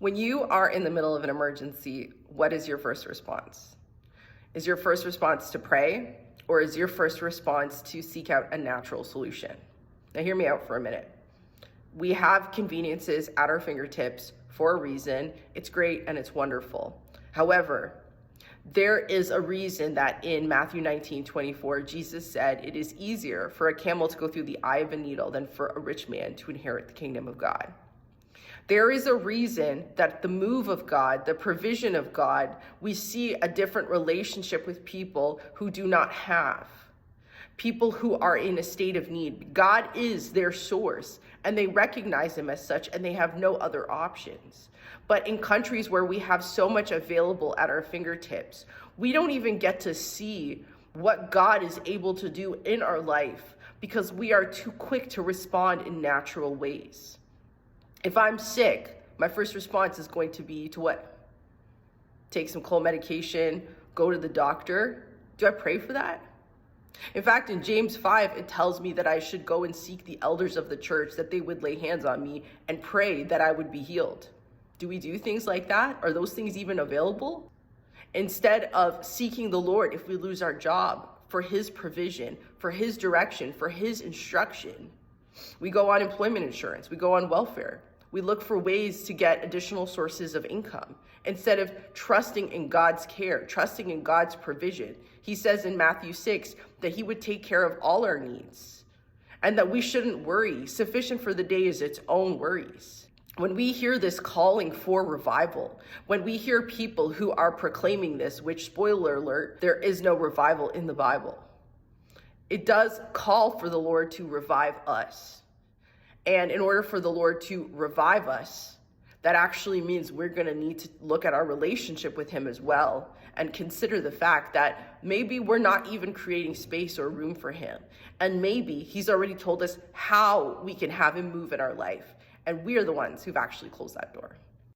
When you are in the middle of an emergency, what is your first response? Is your first response to pray, or is your first response to seek out a natural solution? Now hear me out for a minute. We have conveniences at our fingertips for a reason. It's great and it's wonderful. However, there is a reason that in Matthew 19:24, Jesus said, "It is easier for a camel to go through the eye of a needle than for a rich man to inherit the kingdom of God." There is a reason that the move of God, the provision of God, we see a different relationship with people who do not have, people who are in a state of need. God is their source, and they recognize him as such, and they have no other options. But in countries where we have so much available at our fingertips, we don't even get to see what God is able to do in our life because we are too quick to respond in natural ways. If I'm sick, my first response is going to be to what? Take some cold medication, go to the doctor. Do I pray for that? In fact, in James 5, it tells me that I should go and seek the elders of the church, that they would lay hands on me and pray that I would be healed. Do we do things like that? Are those things even available? Instead of seeking the Lord, if we lose our job, for his provision, for his direction, for his instruction, we go on employment insurance, we go on welfare. We look for ways to get additional sources of income instead of trusting in God's care, trusting in God's provision. He says in Matthew 6 that he would take care of all our needs and that we shouldn't worry. Sufficient for the day is its own worries. When we hear this calling for revival, when we hear people who are proclaiming this, which, spoiler alert, there is no revival in the Bible, it does call for the Lord to revive us. And in order for the Lord to revive us, that actually means we're going to need to look at our relationship with him as well and consider the fact that maybe we're not even creating space or room for him. And maybe he's already told us how we can have him move in our life. And we are the ones who've actually closed that door.